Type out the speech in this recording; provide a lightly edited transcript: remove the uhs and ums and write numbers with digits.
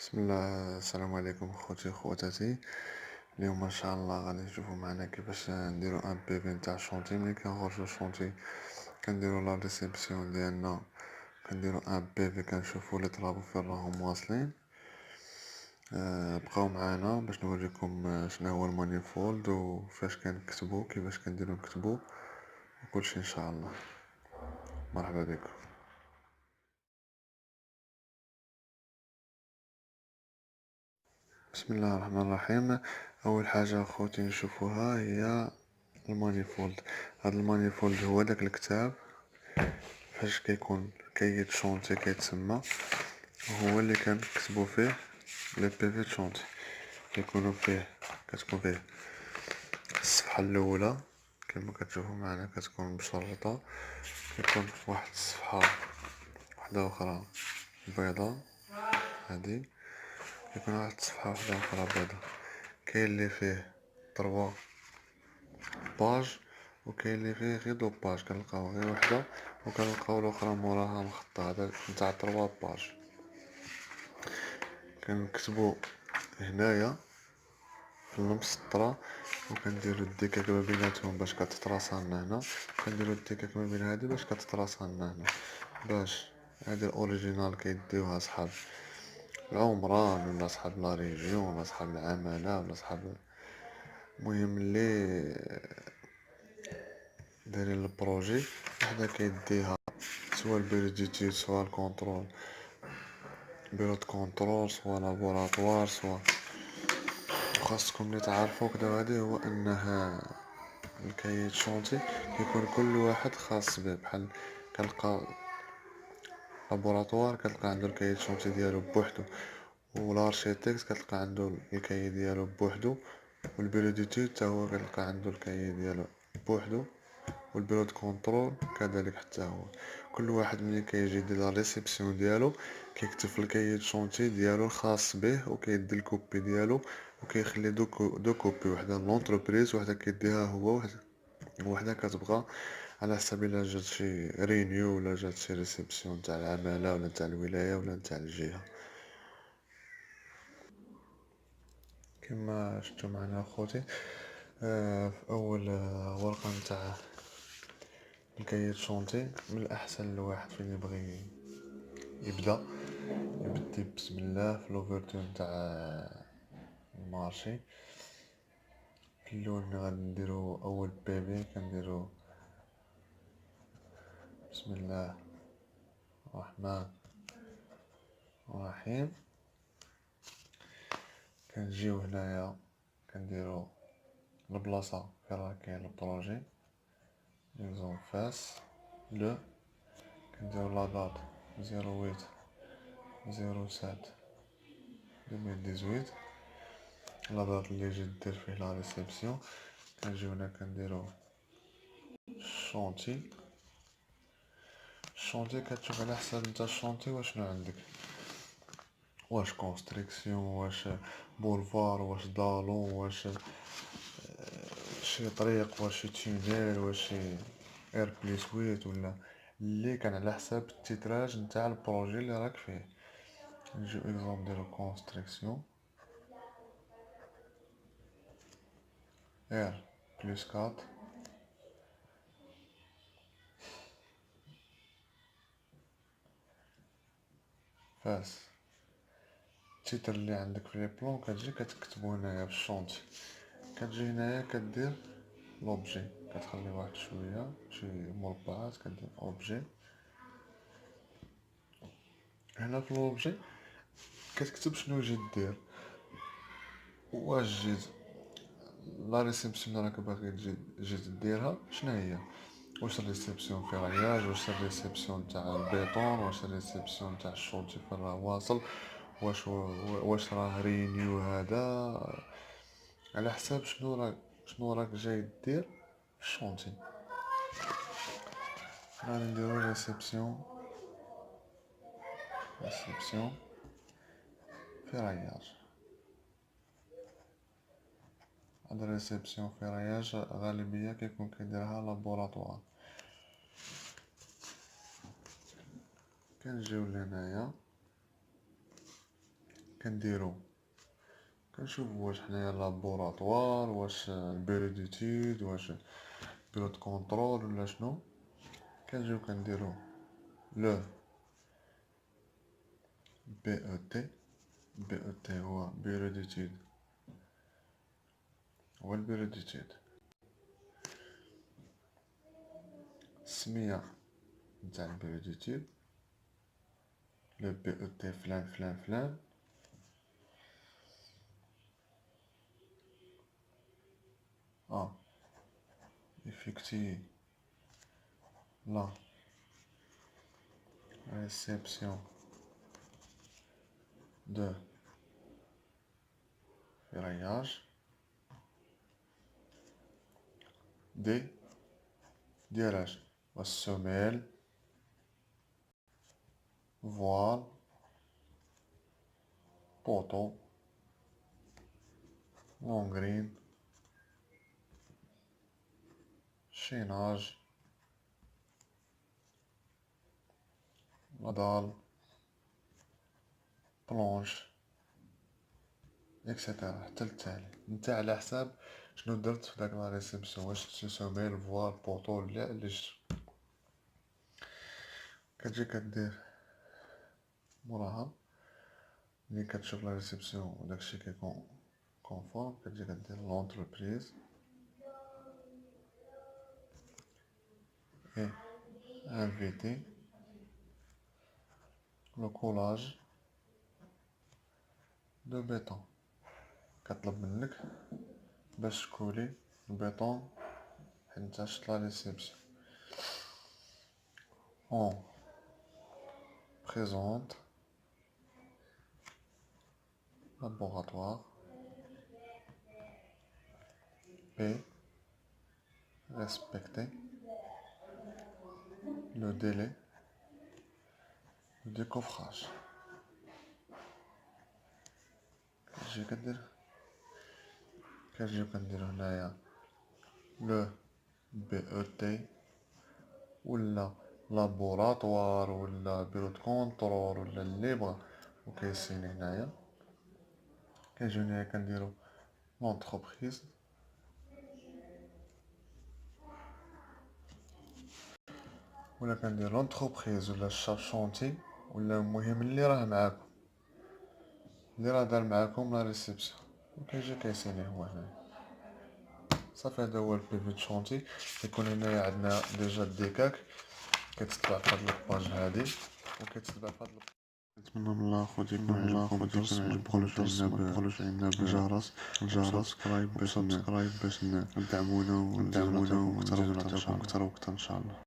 بسم الله. السلام عليكم خوتي خواتاتي. اليوم ان شاء الله غادي نشوفوا معنا كيفاش نديرو ان بي في نتاع شونتي. ملي كنخرجو شونتي كنديرو لا ريسبسيون ديالنا، كنديرو ان بي في كنشوفو لي طرابو فين راهم واصلين. بقاو معانا باش نوريكم شنو هو المانيفولد وفاش كنكتبو، كيفاش كنديرو نكتبو وكلشي ان شاء الله. مرحبا بكم. بسم الله الرحمن الرحيم. اول حاجه خوتي نشوفوها هي المانيفولد. هذا المانيفولد هو داك الكتاب فاش كيكون كيد شونتي كيتسمى، هو اللي كنكتبو فيه لي بي في شونتي. كيكونوا فيه كتكون فيه الصفحه الاولى كما كتشوفوا معنا كتكون مشرطه، كيكون واحد الصفحه واحده اخرى بيضاء، هذه كيكون واحد الصفحه واحده اخرى بيضاء. كاين اللي فيه 3 باج وكاين اللي فيه غير 2 باج، كنلقاو غير وحده وكنلقاو الاخرى موراها مخططه. هذا نتاع 3 باج. كنكتبو هنايا في المسطره وكنديرو الديكاك ما بيناتهم باش كتتراصا لنا هنا، كنديرو الديكاك ما بين هادي باش كتتراصا لنا هنا. باش هادي الاوريجينال كيديوها صحاب العمران ولا صحاب لا ريجيون ولا صحاب العماله ولا صحاب، المهم اللي دايرين البروجي وحده كيديها، سوا البيريديتي سوا الكونترول بيرو كونترول سوا لابوراتوار سوا. وخاصكم اللي تعرفوا كدا هادي هو انها الكايت شونتي كيكون كل واحد خاص به. بحال كنلقى لابوراتوار كتلقى عنده الكايت شونتي ديالو بوحدو، والارشيتكت كتلقى عنده الكاي ديالو بوحدو، والبيرو ديتود حتى هو كتلقى عنده الكاي ديالو بوحدو، والبيرو دو كونترول كذلك حتى هو. كل واحد ملي كيجي يدير لا ريسبسيون ديالو كيكتب في الكايت شونتي ديالو الخاص به وكيدي الكوبي ديالو وكيخلي دو كوبي، وحده لونتربريز وحده كيديها هو وحده كتبقى على حسب الا جات شي رينيو ولا جات شي ريسبسيون تاع العماله ولا تاع الولايه ولا تاع الجهه. كما شفتوا معنا اخوتي في اول ورقه نتاع الكايت شونتي، من الاحسن الواحد فين يبغي يبدي بسم الله في لوفرتور نتاع المارشي. في الاول غادي نديرو اول بيبي كنديرو بسم الله الرحمن الرحيم. كنجيو هنايا كنديرو البلاصه فين راه كاين البروجي ليزون فاس لو، كنديرو لا دات 08/07/2018 لا دات اللي جيت دير فيه لا ريسبسيون. كنجيو هنا كنديرو شونتي. الشونتي كتشوف على حساب نتا الشونتي واشنو عندك، واش كونستريكسيون واش بولفار واش دالون واش شي طريق واش شي تونيل واش شي اير بليس ويت، ولا اللي كان على حساب التيتراج نتاع البروجي اللي راك فيه. نجيو اكزومبل ديالو كونستريكسيون اير بليس 4 فاس. التيتر اللي عندك في لي بلون كتجي كتكتبو هنايا في الشونتي. كتجي هنايا كدير لوبجي، كتخلي واحد شويه شي مربعات كدير اوبجي. هنا في لوبجي كتكتب شنو جيت دير، واش جيت لا ريسبسيون راك باغي جيت ديرها شنو هي، واش الريسبسيون في رياج، واش الريسبسيون تاع البيطون، واش الريسبسيون تاع الشونتي فين راه واصل، واش راه رينيو. هذا على حساب شنو راك جاي دير في الشونتي. غادي نديرو ريسبسيون في رياج. هاد الريسبسيون في رياج غالبية كيكون كيديرها لابوراتوار. كنجيو لهنايا كنديرو كنشوفو واش حنايا لابوراتوار، واش البيرو ديتود، واش بيرو دو كونطرول ولا شنو. كنجيو كنديرو لو بي او تي. بي او تي هو بيرو ديتود، هو البيرو ديتود. السمية نتاع البيرو ديتود لو بي او تي فلان فلان فلان. effectuer la réception de ferraillage des dirages والسمال voile poteau longrine chaînage la dalle planche اكسيتيرا حتى للتالي. نتا على حساب شنو درت في داك لا ريسبسيون، واش شي سوميل فوال بوطو ولا اللي شفت. كتجي كدير موراها ملي كتشوف لا ريسبسيون وداكشي كيكون كونفورم، كتجي كدير لونتربريز اي انفيتي لو كولاج دو بيتون. كطلب منك باش تكولي البيطون حيت نتا شفت لا ريسبسيون. اون بريزونت laboratoire et respecter le délai de décoffrage. كنجيو كنديرو هنايا لو بي او تي ولا لابوراتوار ولا بيرو دو كونطرول ولا اللي بغا وكيسيني هنايا. كنجيو هنايا كنديرو لونتربريز ولا كندير لونتربريز ولا الشاف شونتي ولا المهم اللي راه معاكم، اللي راه دار معاكم لا ريسبسيون، وكيجي كيسيني هو هنايا. صافي هذا هو البيفي دو شونتي. كيكون هنايا عندنا ديجا الديكاك كتتبع في هاد الباج هادي وكتتبع في هاد نتمنى من الله خوتي يكون عجبكم الدرس، ما تبخلوش علينا بالجرس سبسكرايب باش ندعمونا ونزيدو نعطيوكم اكثر واكثر ان شاء الله.